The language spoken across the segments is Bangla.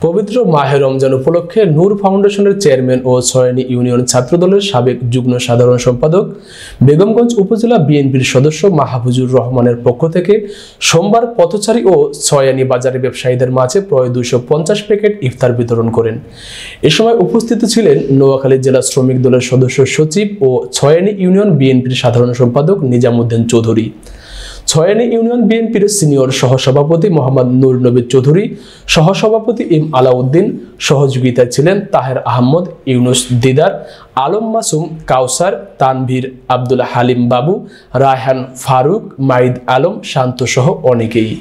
পবিত্র মাহে রমজান উপলক্ষে নূর ফাউন্ডেশনের চেয়ারম্যান ও ছয়ানী ইউনিয়ন ছাত্রদলের সাবেক যুগ্ম সাধারণ সম্পাদক বেগমগঞ্জ উপজেলা বিএনপির সদস্য মাহফুজুর রহমানের পক্ষ থেকে সোমবার পথচারী ও ছয়ানী বাজারে ব্যবসায়ীদের মাঝে প্রায় 250 প্যাকেট ইফতার বিতরণ করেন। এ সময় উপস্থিত ছিলেন নোয়াখালী জেলা শ্রমিক দলের সদস্য সচিব ও ছয়ানী ইউনিয়ন বিএনপির সাধারণ সম্পাদক নিজামুদ্দিন চৌধুরী, ছয়ানী ইউনিয়ন বিএনপির সিনিয়র সহসভাপতি মোহাম্মদ নূর নবী চৌধুরী, সহসভাপতি এম আলাউদ্দিন, সহযোগিতায় ছিলেন তাহের আহমদ, ইউনুস দিদার, আলম মাসুম, কাউসার, তানভীর, আব্দুল হালিম বাবু, রায়হান ফারুক, মাইদ আলম, শান্ত সহ অনেকেই।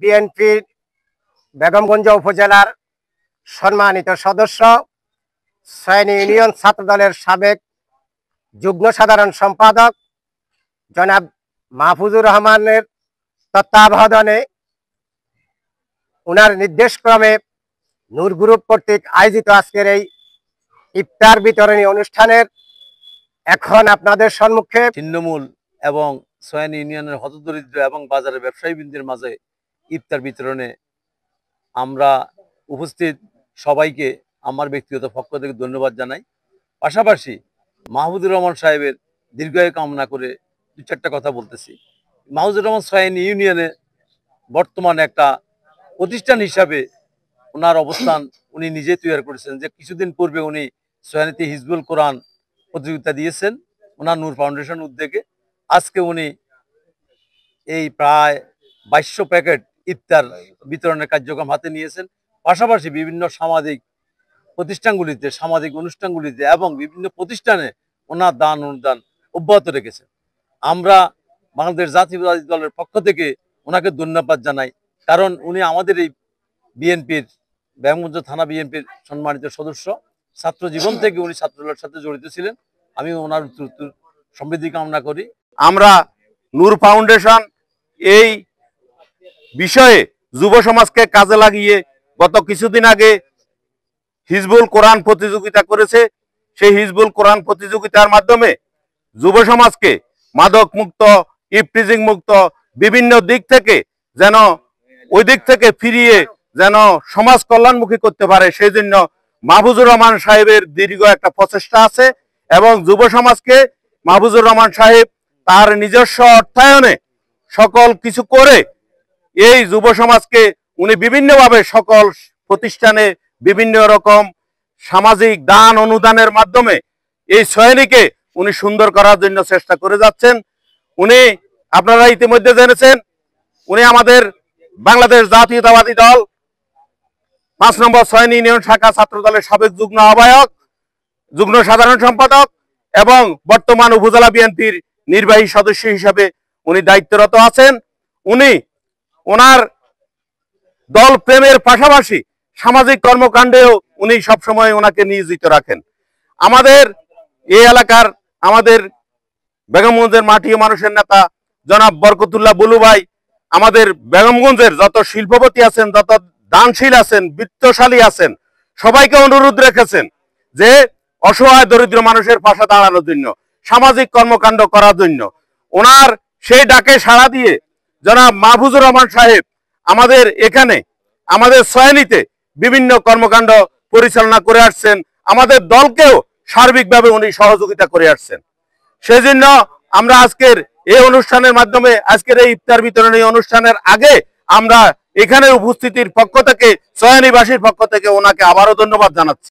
বিএনপির বেগমগঞ্জ উপজেলার সম্মানিত সদস্য, ছয়ানী ইউনিয়ন ছাত্রদলের সাবেক যুগ্ম সাধারণ সম্পাদক জনাব মাহফুজুর রহমানের তত্ত্বাবধানে ওনার নির্দেশক্রমে নূর গ্রুপ কর্তৃক আয়োজিত আজকের এই ইফতার বিতরণী অনুষ্ঠানের এখন আপনাদের সম্মুখে ছিন্নমূল এবং ছয়ানী ইউনিয়নের হতদরিদ্র এবং বাজারের ব্যবসায়ীবৃন্দের মাঝে ইফতার বিতরণে আমরা উপস্থিত সবাইকে আমার ব্যক্তিগত পক্ষ থেকে ধন্যবাদ জানাই। পাশাপাশি মাহফুজুর রহমান সাহেবের দীর্ঘায়ু কামনা করে দু চারটা কথা বলতেছি। মাহফুজুর রহমান ছয়ানী ইউনিয়নে বর্তমানে একটা প্রতিষ্ঠান হিসাবে ওনার অবস্থান উনি নিজে তৈরি করেছেন। যে কিছুদিন পূর্বে উনি ছয়ানীতে হিজবুল কোরআন প্রতিযোগিতা দিয়েছেন ওনার নূর ফাউন্ডেশন উদ্যোগে। আজকে উনি এই প্রায় 2200 প্যাকেট ইফতার বিতরণের কার্যক্রম হাতে নিয়েছেন। পাশাপাশি বিভিন্ন সামাজিক প্রতিষ্ঠানগুলিতে, সামাজিক অনুষ্ঠানগুলিতে এবং বিভিন্ন প্রতিষ্ঠানে ওনার দান অনুদান অব্যাহত রেখেছেন। আমরা বাংলাদেশ জাতীয়তাবাদী দলের পক্ষ থেকে ওনাকে ধন্যবাদ জানাই, কারণ উনি আমাদের এই বিএনপির বেগমগঞ্জ থানা বিএনপির সম্মানিত সদস্য। ছাত্র জীবন থেকে উনি ছাত্রদলের সাথে জড়িত ছিলেন। আমি ওনার সমৃদ্ধি কামনা করি। আমরা নূর ফাউন্ডেশন এই বিষয়ে যুব সমাজকে কাজে লাগিয়ে গত কিছুদিন আগে হিজবুল কোরআন প্রতিযোগিতা করেছে। সেই হিজবুল কোরআন প্রতিযোগিতার মাধ্যমে যুব সমাজকে মাদক মুক্ত, ইফটিজিং মুক্ত বিভিন্ন দিক থেকে যেন ওই দিক থেকে ফিরিয়ে যেন সমাজ কল্যাণমুখী করতে পারে, সেই জন্য মাহফুজুর রহমান সাহেবের দীর্ঘ একটা প্রচেষ্টা আছে এবং যুব সমাজকে মাহফুজুর রহমান সাহেব তার নিজস্ব অর্থায়নে সকল কিছু করে এই যুব সমাজকে উনি বিভিন্নভাবে সকল প্রতিষ্ঠানে বিভিন্ন রকম সামাজিক দান অনুদানের মাধ্যমে এই ছয়ানীকে উনি সুন্দর করার জন্য চেষ্টা করে যাচ্ছেন। উনি আপনারা ইতিমধ্যে জেনেছেন উনি আমাদের বাংলাদেশ জাতীয়তাবাদী দল 5 নম্বর ছয়ানী ইউনিয়ন শাখা ছাত্র দলের সাবেক যুগ্ম আহ্বায়ক, যুগ্ম সাধারণ সম্পাদক এবং বর্তমান উপজেলা বিএনপির নির্বাহী সদস্য হিসেবে উনি দায়িত্বরত আছেন। উনি ওনার দল প্রেমের পাশাপাশি সামাজিক কর্মকাণ্ডেও উনি সবসময় ওনাকে নিয়োজিত রাখেন। আমাদের এই এলাকার আমাদের বেগমগঞ্জের মাটি ও মানুষের নেতা জনাব বরকতুল্লাহ বুলু ভাই আমাদের বেগমগঞ্জের যত শিল্পপতি আছেন, যত দানশীল আছেন, বৃত্তশালী আছেন, সবাইকে অনুরোধ রেখেছেন যে অসহায় দরিদ্র মানুষের পাশে দাঁড়ানোর জন্য, সামাজিক কর্মকাণ্ড করার জন্য। ওনার সেই ডাকে সাড়া দিয়ে জনাব মাহফুজুর রহমান সাহেব আমাদের এখানে আমাদের ছয়ানীতে বিভিন্ন কর্মকাণ্ড পরিচালনা করে আসছেন। আমাদের দলকেও সার্বিকভাবে উনি সহযোগিতা করে আসছেন। সেই জন্য আমরা আজকের এই অনুষ্ঠানের মাধ্যমে, আজকের এই ইফতার বিতরণী অনুষ্ঠানের আগে আমরা এখানে উপস্থিতির পক্ষ থেকে, ছয়ানীবাসীর পক্ষ থেকে ওনাকে আবারও ধন্যবাদ জানাচ্ছি।